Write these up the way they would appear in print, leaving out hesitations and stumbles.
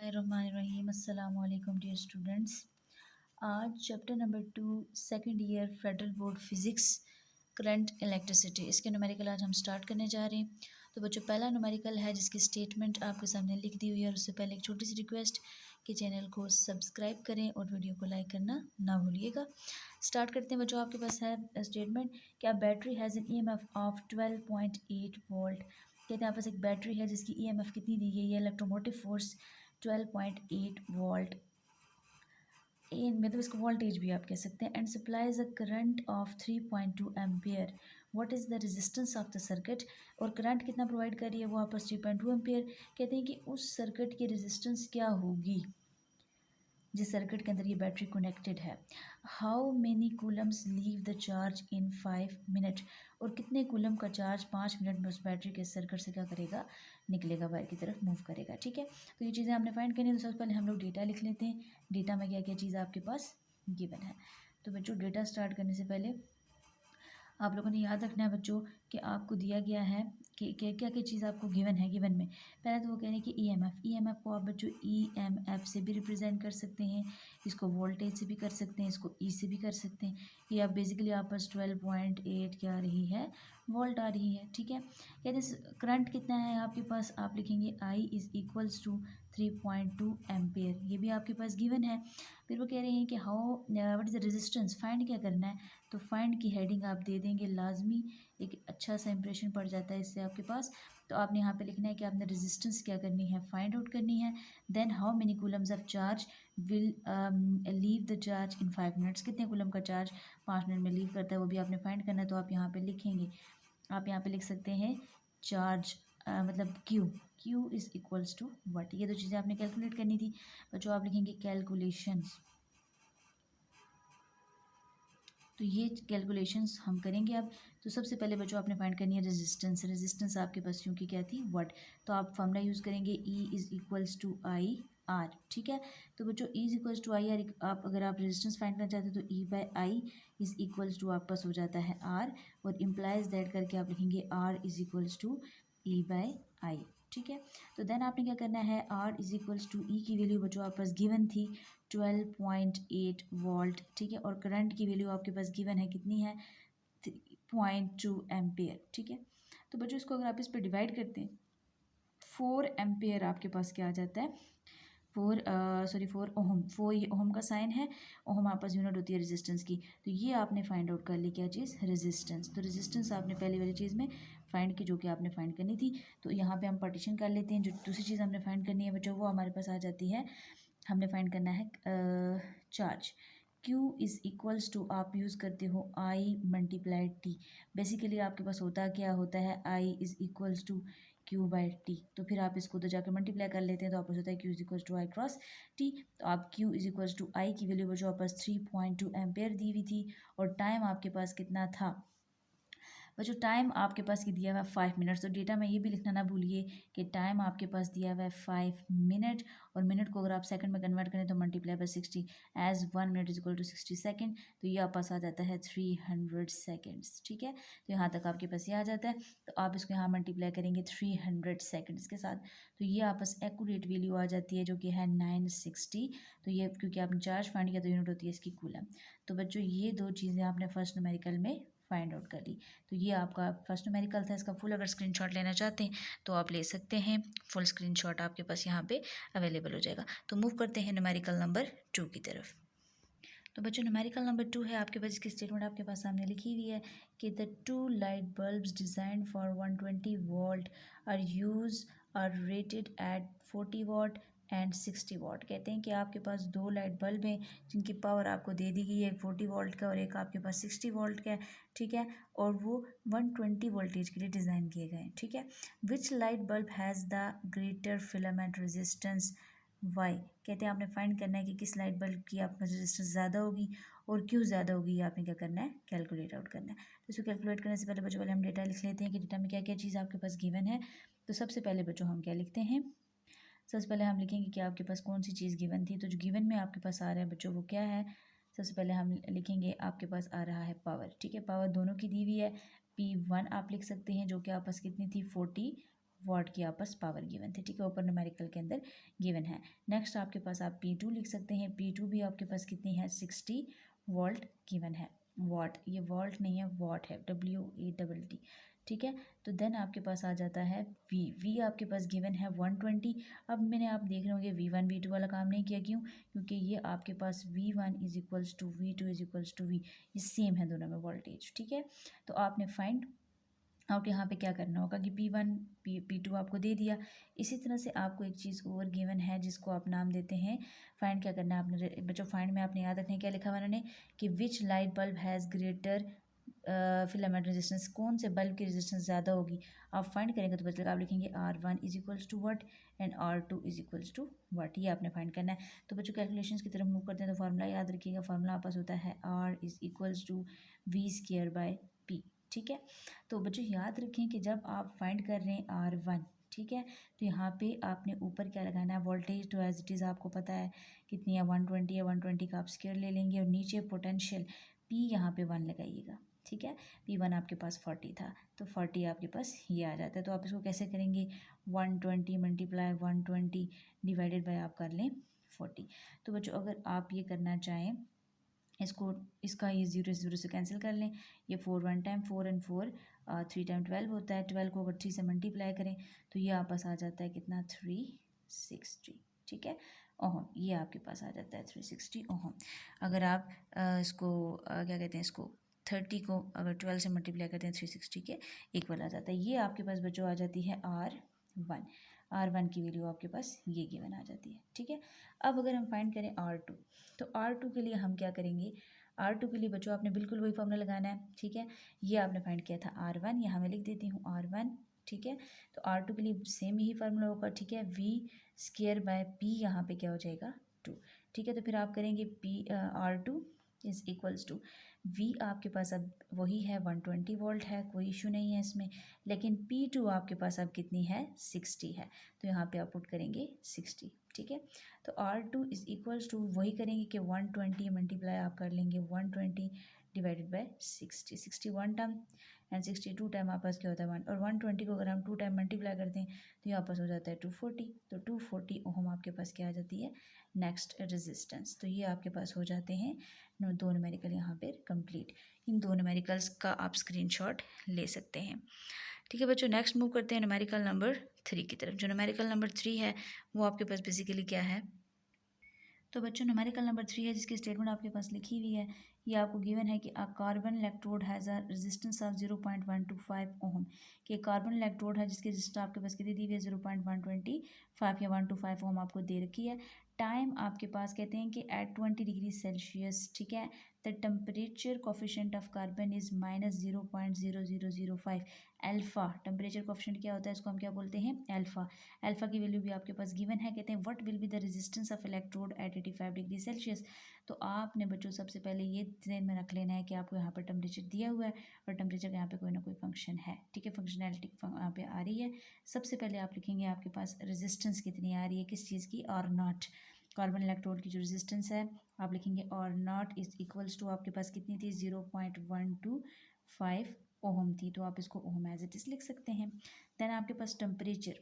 बिस्मिल्लाहिर्रहमानिर्रहीम। अस्सलाम वालेकुम डियर स्टूडेंट्स। आज chapter number 2 second year federal board physics current electricity इसके न्यूमेरिकल आज हम स्टार्ट करने जा रहे हैं। तो बच्चों पहला न्यूमेरिकल है जिसकी स्टेटमेंट आपके सामने लिख दी हुई है। और उससे पहले एक छोटी सी रिक्वेस्ट कि चैनल को सब्सक्राइब करें और वीडियो को लाइक करना ना भूलिएगा। स्टार्ट करते हैं बच्चों। आपके पास है स्टेटमेंट कि a battery has an EMF of 12.8 volt. कहते हैं आपके पास एक बैटरी है जिसकी EMF कितनी दी गई है, इलेक्ट्रोमोटिव फोर्स 12.8 वोल्ट, मतलब इसको वोल्टेज भी आप कह सकते हैं, and supplies a current of 3.2 ampere. What is the resistance of the circuit. और करंट कितना प्रोवाइड कर रही है वो आपस 3.2 एम्पियर। कहते हैं कि उस सर्किट की रेजिस्टेंस क्या होगी जिस सर्किट के अंदर ये बैटरी कनेक्टेड है। How many Coulomb's leave the charge in 5 minute. और कितने कूलम का चार्ज 5 मिनट में उस बैटरी के सर्किट से क्या करेगा, निकलेगा, बाहर की तरफ मूव करेगा। ठीक है, तो ये चीज़ें हमने फाइंड करनी है। तो सबसे पहले हम लोग डेटा लिख लेते हैं। डेटा में क्या क्या चीज़ आपके पास गिवन है। तो बच्चों डेटा स्टार्ट करने से पहले आप लोगों ने याद रखना है बच्चों कि आपको दिया गया है कि क्या क्या चीज़ आपको गिवन है। गिवन में पहले तो वो कह रहे हैं कि ईएमएफ को आप बच्चों ईएमएफ से भी रिप्रेजेंट कर सकते हैं, इसको वोल्टेज से भी कर सकते हैं, इसको ई से भी कर सकते हैं। ये आप बेसिकली आप पास 12.8 क्या आ रही है, वोल्ट आ रही है। ठीक है, कहते हैं करंट कितना है आपके पास, आप लिखेंगे आई इज़ इक्वल्स टू 3.2 एम्पेयर। ये भी आपके पास गिवन है। फिर वो कह रहे हैं कि how what is the resistance, find क्या करना है। तो फाइंड की हेडिंग आप दे देंगे लाजमी, एक अच्छा सा इंप्रेशन पड़ जाता है इससे आपके पास। तो आपने यहाँ पे लिखना है कि आपने रेजिस्टेंस क्या करनी है, फाइंड आउट करनी है। Then how many coulombs of charge will leave the charge in 5 minutes. कितने कूलम का चार्ज 5 मिनट में लीव करता है वो भी आपने फाइंड करना है। तो आप यहाँ पे लिखेंगे, आप यहाँ पे लिख सकते हैं चार्ज मतलब Q is equals to what. ये दो चीज़ें आपने कैलकुलेट करनी थी बच्चों। आप लिखेंगे कैलकुलेशंस। तो ये कैलकुलेशंस हम करेंगे अब। तो सबसे पहले बच्चों आपने फाइंड करनी है रेजिस्टेंस। रेजिस्टेंस आपके पास क्योंकि क्या थी, वट। तो आप फॉर्मूला यूज़ करेंगे E is equals to I R. ठीक है, तो बच्चों E is equals to I R, आप अगर आप रेजिस्टेंस फाइंड करना चाहते हैं तो E by I is equals to आपके पास हो जाता है आर, और इम्प्लाइज दैट करके आप लिखेंगे R is equals to E by I. ठीक है, तो देन आपने क्या करना है, R is equals to E की वैल्यू बच्चों आपके पास गिवन थी 12.8 वोल्ट। ठीक है, और करंट की वैल्यू आपके पास गिवन है कितनी है, 3.2 एम्पेयर। ठीक है, तो बच्चों इसको अगर आप इस पर डिवाइड करते हैं 4 एम्पेयर आपके पास क्या आ जाता है, 4 ओहम। 4 ये ओहम का साइन है, ओहम आपस यूनिट होती है रेजिस्टेंस की। तो ये आपने फाइंड आउट कर ली क्या चीज़, रेजिस्टेंस। तो रेजिस्टेंस आपने पहली वाली चीज़ में फाइंड की जो कि आपने फाइंड करनी थी। तो यहाँ पे हम पार्टीशन कर लेते हैं। जो दूसरी चीज़ हमने फाइंड करनी है बच्चों वो हमारे पास आ जाती है, हमने फाइंड करना है charge. Q is equals to आप यूज़ करते हो I मल्टीप्लाई T। बेसिकली आपके पास होता क्या होता है, I is equals to Q by T। तो फिर आप इसको तो जाकर मल्टीप्लाई कर लेते हैं तो आपको होता है Q is equals to I cross T। तो आप Q is equals to I की वैल्यू बच्चों आपके पास 3.2 एम्पेयर दी हुई थी, और टाइम आपके पास कितना था बच्चों, टाइम आपके पास की दिया हुआ है 5 मिनट्स। तो डेटा में ये भी लिखना ना भूलिए कि टाइम आपके पास दिया हुआ है 5 मिनट, और मिनट को अगर आप सेकंड में कन्वर्ट करें तो multiply by 60 as 1 minute is equal to 60 second. तो ये आपके पास आ जाता है 300 सेकंड्स। ठीक है, तो यहाँ तक आपके पास ये आ जाता है। तो आप इसको यहाँ मल्टीप्लाई करेंगे 300 सेकंड्स के साथ, तो ये आपस एक्यूरेट वैल्यू आ जाती है जो कि है 960। तो ये क्योंकि आपने चार्ज फाइंड किया तो यूनिट होती है इसकी कूलम। तो बच्चों ये दो चीज़ें आपने फर्स्ट न्यूमेरिकल में फाइंड आउट कर ली। तो ये आपका फर्स्ट न्यूमेरिकल था। इसका फुल अगर स्क्रीनशॉट लेना चाहते हैं तो आप ले सकते हैं, फुल स्क्रीनशॉट आपके पास यहाँ पे अवेलेबल हो जाएगा। तो मूव करते हैं न्यूमेरिकल नंबर 2 की तरफ। तो बच्चों न्यूमेरिकल नंबर 2 है आपके पास, इसकी स्टेटमेंट आपके पास सामने लिखी हुई है कि the 2 light bulbs designed for 120 volt are rated at 40 watt and 60 watt. कहते हैं कि आपके पास 2 लाइट बल्ब हैं जिनकी पावर आपको दे दी गई है, एक 40 वोल्ट का और एक आपके पास 60 वोल्ट का है। ठीक है, और वो 120 वोल्टेज के लिए डिज़ाइन किए गए हैं। ठीक है, which light bulb has the greater filament resistance why. कहते हैं आपने फाइंड करना है कि किस लाइट बल्ब की आपका रेजिस्टेंस ज़्यादा होगी और क्यों ज़्यादा होगी, आपने क्या करना है, कैलकुलेट आउट करना है। तो इसको कैलकुलेट करने से पहले बच्चों हम डेटा लिख लेते हैं कि डेटा में क्या क्या चीज़ आपके पास गिवन है। तो सबसे पहले बच्चों हम क्या लिखते हैं, सबसे पहले हम लिखेंगे कि आपके पास कौन सी चीज़ गिवन थी। तो जो गिवन में आपके पास आ रहा है बच्चों वो क्या है, सबसे पहले हम लिखेंगे आपके पास आ रहा है पावर। ठीक है, पावर दोनों की दी हुई है, P1 आप लिख सकते हैं जो कि आपस कितनी थी 40 वॉट की आपस पावर गिवन थी, ठीक है, ऊपर न्यूमेरिकल के अंदर गिवन है। नेक्स्ट आपके पास आप P2 लिख सकते हैं। P2 भी आपके पास कितनी है, 60 वोल्ट गिवन है। वॉट, ये वोल्ट नहीं है, वॉट है, WATT, ठीक है। तो देन आपके पास आ जाता है V आपके पास गिवन है 120। अब मैंने आप देख रहे होंगे V1 V2 वाला काम नहीं किया, क्यों? क्योंकि ये आपके पास V1 is equals to V2 is equals to V, ये सेम है दोनों में वोल्टेज, ठीक है। तो आपने फाइंड आउट यहाँ पे क्या करना होगा कि P1 P2 आपको दे दिया। इसी तरह से आपको एक चीज़ और गिवन है जिसको आप नाम देते हैं फाइंड। क्या करना है आपने बच्चों, फाइंड में आपने याद रखना क्या लिखा हुआ उन्होंने कि विच light bulb has greater filament resistance, कौन से बल्ब की रेजिस्टेंस ज़्यादा होगी। आप फाइंड करेंगे तो पता चलेगा, आप लिखेंगे R1 is equals to what and R2 is equals to what, ये आपने फाइंड करना है। तो बच्चों कैलकुलेशंस की तरफ मूव करते हैं तो फार्मूला याद रखिएगा, फार्मूला आपस होता है R is equals to V square by P, ठीक है। तो बच्चों याद रखें कि जब आप फाइंड कर रहे हैं R1, ठीक है, तो यहाँ पे आपने ऊपर क्या लगाना है, वोल्टेज तो एज इट इज़ आपको पता है कितनी है, 120 है, 120 का आप स्क्वायर ले लेंगे और नीचे पोटेंशियल P यहाँ पे 1 लगाइएगा, ठीक है। P1 आपके पास 40 था तो 40 आपके पास ये आ जाता है। तो आप इसको कैसे करेंगे, 120 मल्टीप्लाई 120 डिवाइडेड बाय आप कर लें 40। तो बच्चों अगर आप ये करना चाहें इसको, इसका ये 0 से कैंसिल कर लें, ये 4 1 टाइम 4 एंड 4 3 टाइम 12 होता है। 12 को अगर 3 से मल्टीप्लाई करें तो ये आपस आ जाता है कितना, 360, ठीक है, ओहम। ये आपके पास आ जाता है 360 ओहम। अगर आप इसको क्या कहते हैं, इसको 30 को अगर 12 से मल्टीप्लाई करते हैं 360 के इक्वल आ जाता है। ये आपके पास बच्चों आ जाती है R1 की वैल्यू आपके पास ये गिवन आ जाती है, ठीक है। अब अगर हम फाइंड करें R2, तो R2 के लिए हम क्या करेंगे, R2 के लिए बच्चों आपने बिल्कुल वही फॉर्मूला लगाना है, ठीक है। ये आपने फाइंड किया था R1, यहाँ मैं लिख देती हूँ R1, ठीक है। तो R2 के लिए सेम यही फार्मूला होगा, ठीक है। V स्क्वायर बाय P यहाँ पे क्या हो जाएगा 2, ठीक है। तो फिर आप करेंगे R2 is equals to V आपके पास अब वही है 120 वोल्ट है, कोई इशू नहीं है इसमें, लेकिन P2 आपके पास अब कितनी है, 60 है। तो यहाँ पे आप पुट करेंगे 60, ठीक है। तो R2 इज इक्वल्स टू वही करेंगे कि 120 मल्टीप्लाई आप कर लेंगे 120 divided by 60, 61 term and 62 time आपस क्या होता है 1, और 120 को अगर हम 2 टाइम मल्टीप्लाई करते हैं तो ये आपस हो जाता है 240। तो 240 ओम आपके पास क्या आ जाती है, नेक्स्ट रेजिस्टेंस। तो ये आपके पास हो जाते हैं दो न्यूमेरिकल यहाँ पे कंप्लीट। इन दो न्यूमेरिकल्स का आप स्क्रीनशॉट ले सकते हैं, ठीक है बच्चों। नेक्स्ट मूव करते हैं न्यूमेरिकल नंबर 3 की तरफ। जो न्यूमेरिकल नंबर 3 है वो आपके पास बेसिकली क्या है, तो बच्चों न्यूमेरिकल नंबर 3 है जिसकी स्टेटमेंट आपके पास लिखी हुई है। ये आपको गिवन है कि a carbon electrode has a resistance of 0.125 ओम, कि कार्बन इलेक्ट्रोड है जिसकी रेजिस्टेंस आपके पास कितनी दी हुई है, 0.125 या 125 ओम आपको दे रखी है। टाइम आपके पास कहते हैं कि एट 20 डिग्री सेल्सियस, ठीक है, the temperature coefficient of carbon is -0.0005। Alpha temperature coefficient क्या होता है, इसको हम क्या बोलते हैं, अल्फ़ा। अल्फ़ा की वैल्यू भी आपके पास गिवन है, कहते हैं what will be the resistance of electrode at 85 degree Celsius. तो आपने बच्चों सबसे पहले ये ध्यान में रख लेना है कि आपको यहाँ पर टेम्परेचर दिया हुआ है और टेम्परेचर का यहाँ पे कोई ना कोई फंक्शन है, ठीक है, फंक्शनैलिटी यहाँ पे आ रही है। सबसे पहले आप लिखेंगे आपके पास रेजिस्टेंस कितनी आ रही है, किस चीज़ की, और नॉट, कार्बन इलेक्ट्रोड की जो रेजिस्टेंस है आप लिखेंगे और नॉट इज इक्वल्स टू आपके पास कितनी थी, 0.125 ओहम थी। तो आप इसको ओहम एज इट इज लिख सकते हैं। देन आपके पास टेम्परेचर,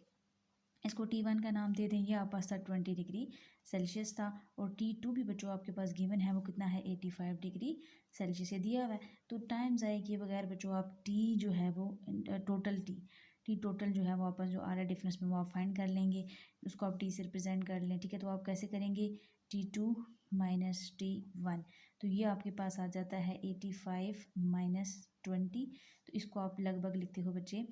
इसको T1 का नाम दे देंगे, आप पास था 20 डिग्री सेल्सियस था, और T2 भी बच्चों आपके पास गिवन है वो कितना है, 85 डिग्री सेल्सियस से दिया हुआ है। तो टाइम ज़ाया किए बगैर बच्चों आप T जो है वो टोटल टी टोटल जो है वो आपस जो आ रहा है डिफरेंस में वो आप फाइंड कर लेंगे, उसको आप T से रिप्रेजेंट कर लें, ठीक है। तो आप कैसे करेंगे, T2 माइनस T1, तो ये आपके पास आ जाता है 85 माइनस 20। तो इसको आप लगभग लिखते हो बच्चे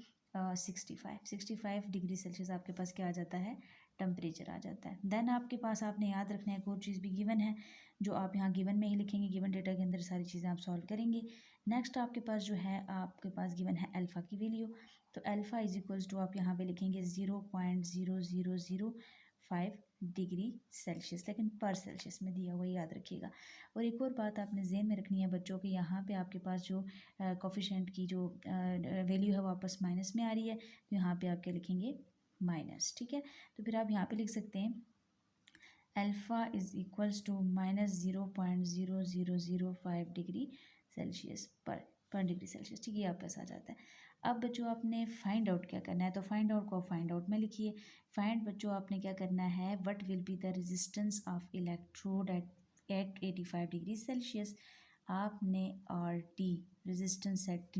65 डिग्री सेल्सियस आपके पास क्या आ जाता है, टेम्परेचर आ जाता है। देन आपके पास आपने याद रखना है एक और चीज़ भी गिवन है जो आप यहाँ गिवन में ही लिखेंगे, गिवन डेटा के अंदर सारी चीज़ें आप सॉल्व करेंगे। नेक्स्ट आपके पास जो है आपके पास गिवन है अल्फ़ा की वैल्यू, तो अल्फ़ा इज इक्वल्स टू आप यहाँ पे लिखेंगे 0.0005 डिग्री सेल्सियस, लेकिन पर सेल्सियस में दिया हुआ याद रखिएगा। और एक और बात आपने ज़हन में रखनी है बच्चों के, यहाँ पे आपके पास जो कोफिशिएंट की जो वैल्यू है वापस माइनस में आ रही है, तो यहाँ पे आप क्या लिखेंगे, माइनस, ठीक है। तो फिर आप यहाँ पे लिख सकते हैं alpha is equals to -0.0005 degree Celsius per degree Celsius, ठीक है, ये आपके पास आ जाता है। अब बच्चों आपने फाइंड आउट क्या करना है, तो फाइंड आउट को फाइंड आउट में लिखिए। फाइंड बच्चों आपने क्या करना है, what will be the resistance of electrode at 85 degree Celsius. आपने R T resistance at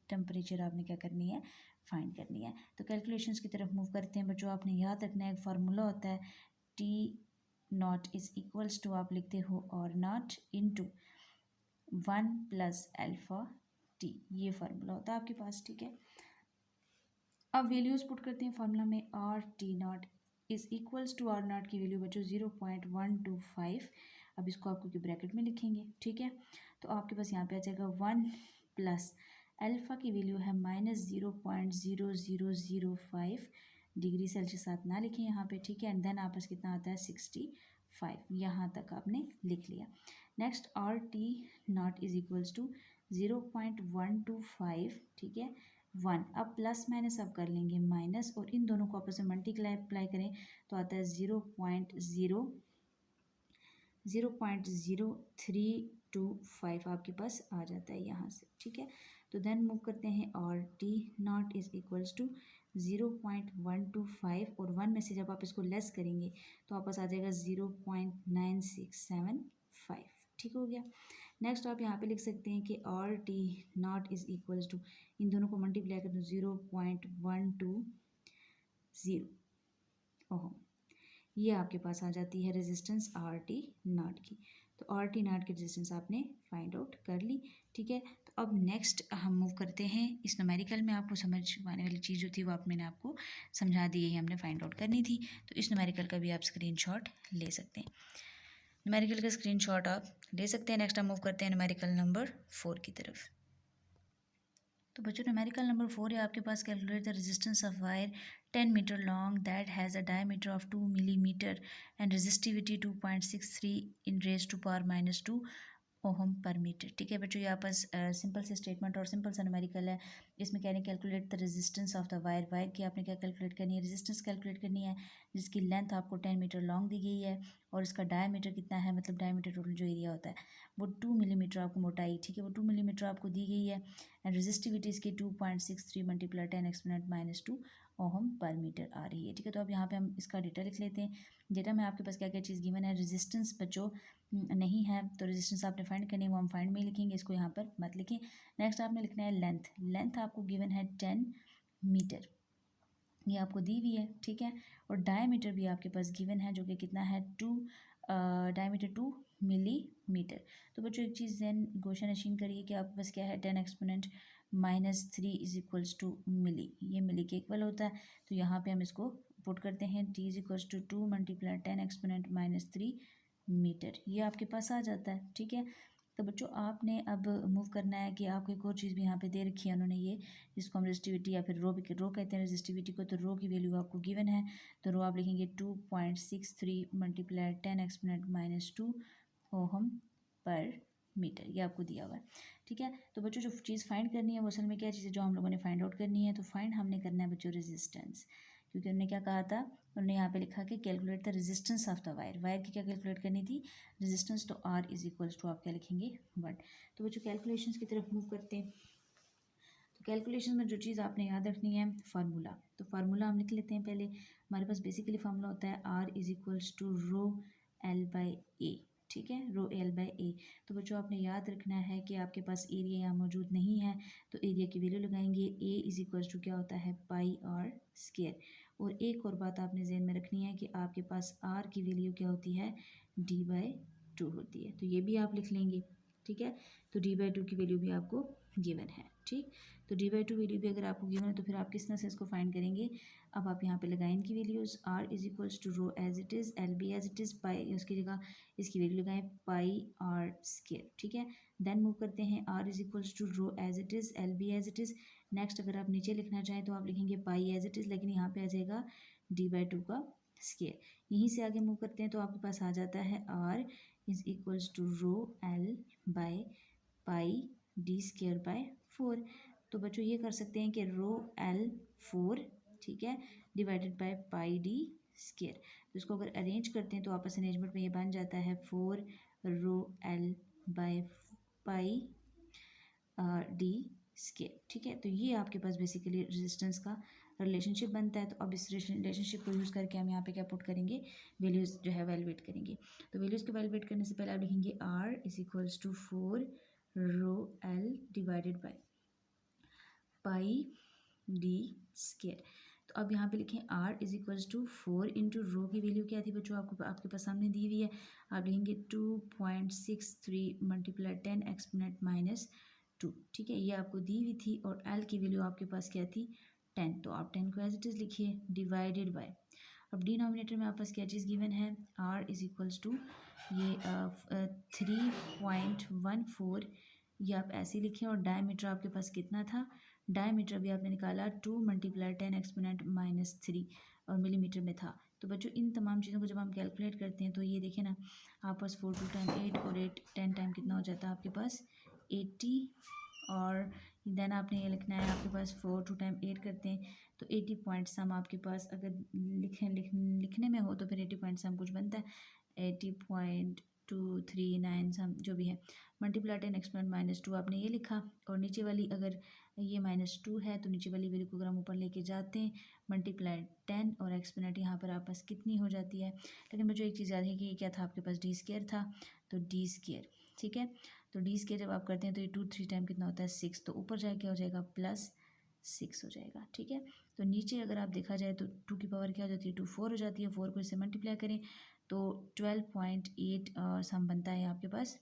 temperature आपने क्या करनी है, फाइंड करनी है। तो कैलकुलेशंस की तरफ मूव करते हैं बच्चों। आपने याद रखना है एक फार्मूला होता है T not is equals to, आप लिखते हो R naught into 1 plus alpha T, ये फार्मूला होता है आपके पास, ठीक है। अब वैल्यूज पुट करते हैं फार्मूला में। R T not is equals to, R naught की वैल्यू बच्चों 0.125। अब इसको आप क्योंकि ब्रैकेट में लिखेंगे, ठीक है। तो आपके पास यहाँ पे आ जाएगा 1 प्लस अल्फा की वैल्यू है -0.0005 डिग्री सेल्सियस, आप ना लिखें यहाँ पे, ठीक है। एंड देन आपस कितना आता है 65, यहाँ तक आपने लिख लिया। Next R T not is equals to 0.125, ठीक है, 1। अब प्लस माइनस अब कर लेंगे माइनस, और इन दोनों को आपस में मल्टीप्लाई अप्लाई करें तो आता है 0.0325 आपके पास आ जाता है यहाँ से, ठीक है। तो देन मूव करते हैं और T not is equals to 0.125, और 1 में से जब आप इसको लेस करेंगे तो आपस आ जाएगा 0.9675, ठीक हो गया। नेक्स्ट आप यहाँ पे लिख सकते हैं कि R T not is equals to, इन दोनों को मल्टीप्लाई कर दो 0.120 ओह, ये आपके पास आ जाती है रेजिस्टेंस आर टी नॉट की। तो आर टी नॉट की रेजिस्टेंस आपने फाइंड आउट कर ली, ठीक है। तो अब नेक्स्ट हम मूव करते हैं इस न्यूमेरिकल में। आपको समझ आने वाली चीज़ जो थी वो मैंने आपको समझा दी है, हमने फाइंड आउट करनी थी। तो इस न्यूमेरिकल का भी आप स्क्रीनशॉट ले सकते हैं, न्यूमेरिकल का स्क्रीनशॉट आप ले सकते हैं। नेक्स्ट हम मूव करते हैं न्यूमेरिकल नंबर 4 की तरफ। तो बच्चों न्यूमेरिकल नंबर 4 है आपके पास। Calculate the resistance of wire 10 metre long that has a diameter of 2 millimetre and resistivity 2.63 in raised to power -2 ohm per metre, ठीक है बच्चों। यहाँ पर सिंपल से स्टेटमेंट और सिंपल सा न्यूमेरिकल है। इसमें कह रहे हैं calculate the resistance of the wire. Wire की आपने क्या कैलकुलेट करनी है, रेजिस्टेंस कैलकुलेट करनी है, जिसकी लेंथ आपको 10 मीटर लॉन्ग दी गई है, और इसका डायमीटर कितना है, मतलब डायमीटर टोटल जो एरिया होता है वो 2 मिलीमीटर आपको मोटाई, ठीक है, वो 2 मिलीमीटर आपको दी गई है। एंड रेजिस्टिविटी इसकी 2.63 multiply 10 exponent -2 ohm per metre आ रही है, ठीक है। तो अब यहाँ पे हम इसका डेटा लिख लेते हैं। डेटा में आपके पास क्या क्या चीज़ गिवन है, रेजिस्टेंस बच्चों नहीं है, तो रेजिस्टेंस आपने फाइंड करनी है, वो हम फाइंड में लिखेंगे, इसको यहाँ पर मत लिखें। नेक्स्ट आपने लिखना है लेंथ। लेंथ आपको गिवन है 10 मीटर, ये आपको दी हुई है, ठीक है। और डायमीटर भी आपके पास गिवन है, जो कि कितना है 2 डायमीटर 2 मिलीमीटर। तो बच्चों एक चीज़ देन क्वेश्चन अशीम करिए कि आपके पास क्या है 10 एक्सपोनेंट -3 इज इक्वल्स टू मिली, ये मिली के इक्वल होता है। तो यहाँ पे हम इसको पुट करते हैं, t is equals to 2 multiply 10 exponent -3 metre, ये आपके पास आ जाता है, ठीक है। तो बच्चों आपने अब मूव करना है कि आपको एक और चीज़ भी यहाँ पे दे रखी है उन्होंने, ये जिसको हम रेजिस्टिविटी या फिर रो भी रो कहते हैं रेजिस्टिविटी को। तो रो की वैल्यू आपको गिवन है, तो रो आप लिखेंगे 2.63 multiply 10 exponent -2 ohm per metre, ये आपको दिया हुआ है, ठीक है। तो बच्चों जो चीज़ फाइंड करनी है वो असल में क्या चीज़ है जो हम लोगों ने फाइंड आउट करनी है। तो फाइंड हमने करना है बच्चों रेजिस्टेंस, क्योंकि उन्होंने क्या कहा था, उन्होंने यहाँ पे लिखा कि calculate the resistance of the wire. Wire की क्या कैलकुलेट करनी थी, रेजिस्टेंस। तो आर इज इक्वल्स टू आप क्या लिखेंगे 1। तो बच्चों कैलकुलेशंस की तरफ मूव करते हैं। तो कैलकुलेशन में जो चीज़ आपने याद रखनी है फार्मूला, तो फार्मूला हम लिख लेते हैं पहले। हमारे पास बेसिकली फार्मूला होता है R is equals to rho L by A, ठीक है, रो एल बाई ए। तो बच्चों आपने याद रखना है कि आपके पास एरिया यहाँ मौजूद नहीं है, तो एरिया की वैल्यू लगाएंगे। ए इज इक्वल्स टू क्या होता है पाई आर स्क्वायर। और एक और बात आपने जहन में रखनी है कि आपके पास आर की वैल्यू क्या होती है, d/2 होती है, तो ये भी आप लिख लेंगे, ठीक है। तो d/2 की वैल्यू भी आपको गिवन है, ठीक। तो d/2 वैल्यू भी अगर आपको गिवन है तो फिर आप किस तरह से इसको फाइंड करेंगे। अब आप यहाँ पे लगाएं इनकी values, r is equals to rho as it is, L B as it is, pi उसकी जगह इसकी वैल्यू लगाएं पाई आर स्क्वायर, ठीक है। देन मूव करते हैं, r is equals to rho as it is, L B as it is. Next अगर आप नीचे लिखना चाहें तो आप लिखेंगे पाई एज इट इज़, लेकिन यहाँ पे आ जाएगा d/2 का स्क्वायर। यहीं से आगे मूव करते हैं तो आपके पास आ जाता है r is equals to rho L by pi D square by 4। तो बच्चों ये कर सकते हैं कि रो एल 4, ठीक है, divided by pi D square. तो इसको अगर अरेंज करते हैं तो आपस अरेंजमेंट में ये बन जाता है 4 रो L by pi D square, ठीक है। तो ये आपके पास बेसिकली रेजिस्टेंस का रिलेशनशिप बनता है। तो अब इस रिलेशनशिप को यूज़ करके हम यहाँ पे क्या पुट करेंगे, वैल्यूज़ जो है वैल्यूएट करेंगे। तो वैल्यूज़ को वैल्यूएट करने से पहले आप लिखेंगे R is equals to 4 rho L divided by pi D square. तो अब यहाँ पे लिखें R is equals to 4 into rho की वैल्यू क्या थी बच्चों, आपको आपके पास सामने दी हुई है। आप लिखेंगे 2.63 मल्टीप्लाई 10 एक्सपोनेंट माइनस 2, ठीक है, ये आपको दी हुई थी। और L की वैल्यू आपके पास क्या थी, 10, तो आप 10 को एज इट इज़ लिखिए डिवाइडेड बाय, अब डिनोमिनेटर में आपके पास क्या चीज़ गिवन है, R इज इक्वल्स टू ये 3.14, ये आप ऐसे लिखें। और डायमीटर आपके पास कितना था, डायमीटर भी आपने निकाला 2 मल्टीप्लाई 10 एक्सपोनेंट माइनस 3 और मिलीमीटर में था। तो बच्चों इन तमाम चीज़ों को जब हम कैलकुलेट करते हैं तो ये देखें ना, आप पास 4 2 टाइम 8 और 8 10 टाइम कितना हो जाता है आपके पास 80। और देन आपने ये लिखना है, आपके पास 4 2 टाइम 8 करते हैं तो 80 पॉइंट सम आपके पास अगर लिखने में हो तो फिर 80 पॉइंट सम कुछ बनता है 80.239 सम जो भी है, मल्टीप्लाई 10 एक्सपोनेंट माइनस 2 आपने ये लिखा। और नीचे वाली अगर ये -2 है तो नीचे वाली वैल्यू को अगर हम ऊपर लेके जाते हैं मल्टीप्लाई 10 और एक्सपोनेंट यहाँ पर आप पास कितनी हो जाती है। लेकिन मुझे एक चीज़ याद है कि ये क्या था, आपके पास डी स्केयर था, तो डी स्केयर, ठीक है। तो डी स्केयर जब आप करते हैं तो ये 2 3 टाइम कितना होता है 6, तो ऊपर जाए क्या हो जाएगा +6 हो जाएगा, ठीक है। तो नीचे अगर आप देखा जाए तो 2 की पावर क्या हो जाती है 2 4 हो जाती है, 4 को इससे मल्टीप्लाई करें तो 12.8 सम बनता है आपके पास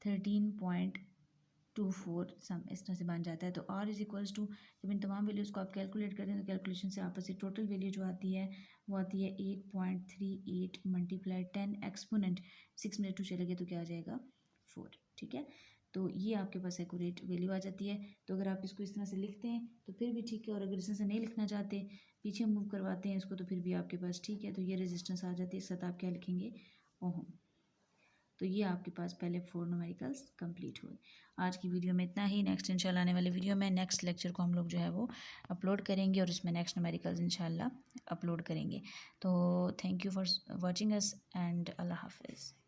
13.24 सम इस तरह से बन जाता है। तो R इज इक्वल्स टू, जब इन तमाम वैल्यूज़ को आप कैलकुलेट करते हैं तो कैलकुलेशन से आपस में टोटल वैल्यू जो आती है वो आती है 8.38 मल्टीप्लाई 10 एक्सपोनेंट 6 में 2 चले गए तो क्या आ जाएगा 4, ठीक है। तो ये आपके पास एक्यूरेट वैल्यू आ जाती है। तो अगर आप इसको इस तरह से लिखते हैं तो फिर भी ठीक है, और अगर इस तरह से नहीं लिखना चाहते, पीछे मूव करवाते हैं इसको, तो फिर भी आपके पास ठीक है। तो ये रेजिस्टेंस आ जाती है, इस साथ आप क्या लिखेंगे ओहम। तो ये आपके पास पहले 4 न्यूमेरिकल्स कंप्लीट हुए। आज की वीडियो में इतना ही। नेक्स्ट इंशाल्लाह आने वाले वीडियो में नेक्स्ट लेक्चर को हम लोग जो है वो अपलोड करेंगे और इसमें नेक्स्ट न्यूमेरिकल्स इंशाल्लाह अपलोड करेंगे। तो thank you for watching us and अल्लाह हाफिज़।